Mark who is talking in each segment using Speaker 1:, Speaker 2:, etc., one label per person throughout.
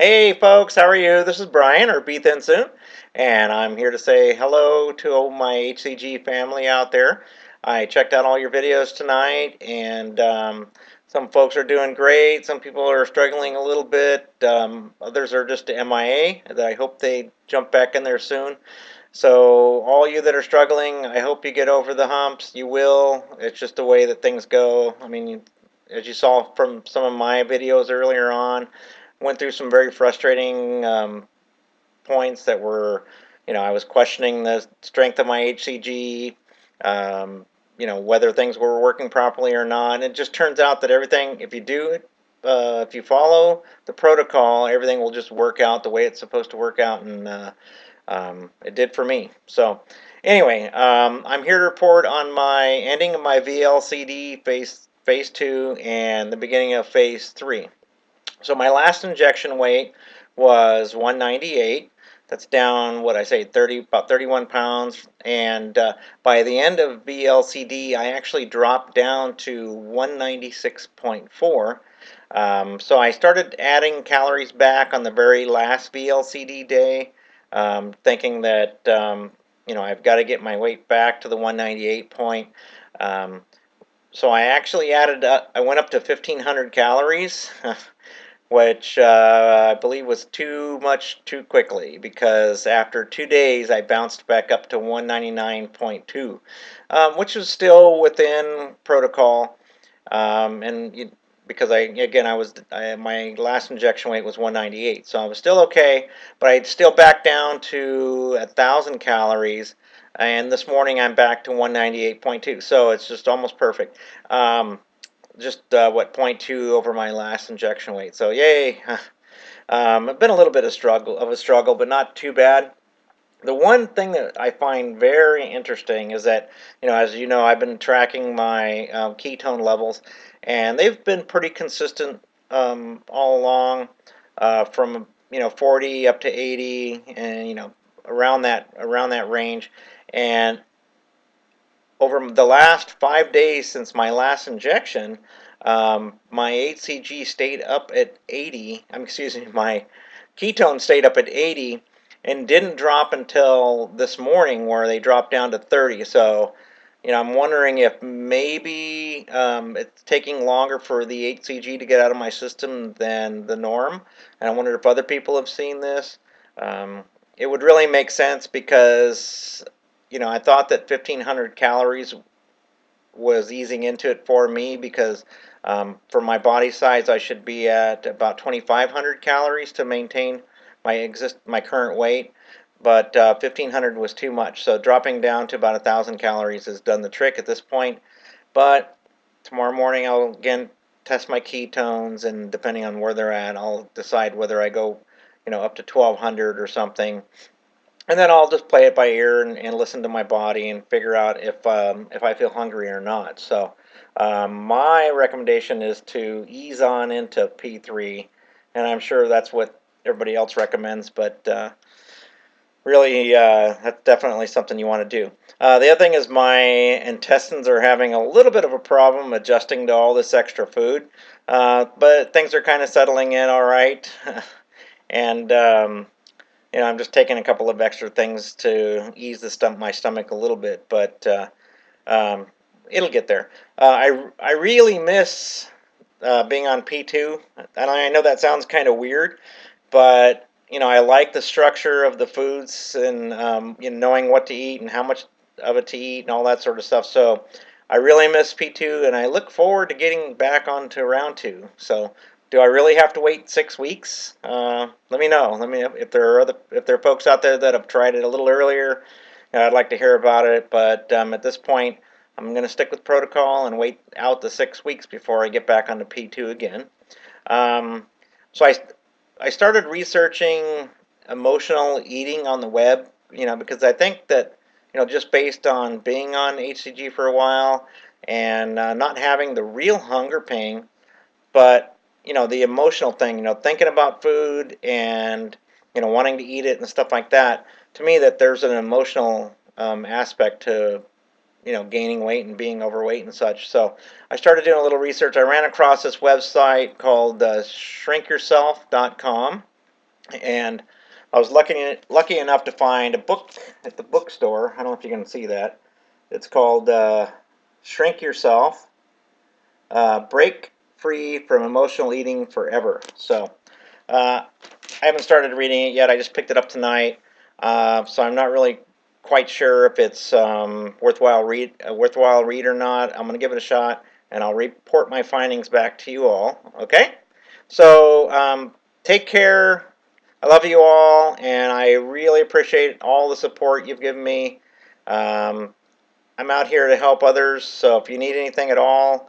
Speaker 1: Hey folks, how are you? This is Brian or Bthinsoon, and I'm here to say hello to all my HCG family out there. I checked out all your videos tonight, and some folks are doing great. Some people are struggling a little bit. Others are just MIA. That I hope they jump back in there soon. So all you that are struggling, I hope you get over the humps. You will. It's just the way that things go. I mean, as you saw from some of my videos earlier on, went through some very frustrating points that were, I was questioning the strength of my HCG, whether things were working properly or not. And it just turns out that everything, if you do it, if you follow the protocol, everything will just work out the way it's supposed to work out, and it did for me. So, anyway, I'm here to report on my ending of my VLCD phase 2 and the beginning of phase 3. So my last injection weight was 198. That's down, what I say, about 31 pounds. And by the end of VLCD, I actually dropped down to 196.4. So I started adding calories back on the very last VLCD day, thinking that, I've got to get my weight back to the 198 point. Um, so I actually I went up to 1,500 calories. Which I believe was too much too quickly, because after 2 days I bounced back up to 199.2, which was still within protocol. Because my last injection weight was 198, so I was still okay, but I'd still back down to 1,000 calories. And this morning I'm back to 198.2, so it's just almost perfect. Just what, point 0.2 over my last injection weight. So yay! It's been a little bit of a struggle, but not too bad. The one thing that I find very interesting is that, as you know, I've been tracking my ketone levels, and they've been pretty consistent all along, from 40 up to 80, and around that range. And over the last 5 days since my last injection, my HCG stayed up at 80. Excuse me, my ketone stayed up at 80 and didn't drop until this morning, where they dropped down to 30. So, I'm wondering if maybe it's taking longer for the HCG to get out of my system than the norm. And I wondered if other people have seen this. Um, it would really make sense, because I thought that 1,500 calories was easing into it for me, because for my body size I should be at about 2,500 calories to maintain my current weight, but 1,500 was too much. So dropping down to about 1,000 calories has done the trick at this point. But tomorrow morning I'll again test my ketones, and depending on where they're at, I'll decide whether I go, up to 1,200 or something, and then I'll just play it by ear, and listen to my body and figure out if I feel hungry or not. So my recommendation is to ease on into P3, and I'm sure that's what everybody else recommends. But really, that's definitely something you want to do. The other thing is my intestines are having a little bit of a problem adjusting to all this extra food, but things are kind of settling in all right. And I'm just taking a couple of extra things to ease my stomach a little bit, but um, it'll get there. I really miss being on P2, and I know that sounds kind of weird, but I like the structure of the foods, and knowing what to eat and how much of it to eat and all that sort of stuff. So I really miss P2, and I look forward to getting back onto round 2. So do I really have to wait 6 weeks? Let me know. Let me know if there are folks out there that have tried it a little earlier. I'd like to hear about it. But at this point, I'm going to stick with protocol and wait out the 6 weeks before I get back onto P2 again. Um, so I started researching emotional eating on the web, because I think that, just based on being on HCG for a while, and not having the real hunger pain, but the emotional thing, thinking about food, and wanting to eat it and stuff like that. To me, that there's an emotional aspect to gaining weight and being overweight and such. So I started doing a little research. I ran across this website called shrinkyourself.com, And I was lucky enough to find a book at the bookstore. I don't know if you can see that. It's called Shrink Yourself, Break Free from Emotional Eating Forever. So I haven't started reading it yet. I just picked it up tonight. So I'm not really quite sure if it's worthwhile read or not. I'm going to give it a shot, and I'll report my findings back to you all. Okay? So take care. I love you all, and I really appreciate all the support you've given me. Um, I'm out here to help others, so if you need anything at all,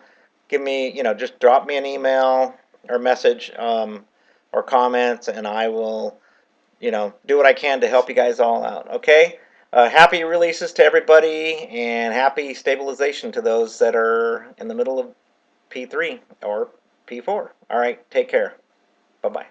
Speaker 1: give me, just drop me an email or message or comments, and I will, do what I can to help you guys all out. Okay? Happy releases to everybody, and happy stabilization to those that are in the middle of P3 or P4. All right, take care. Bye bye.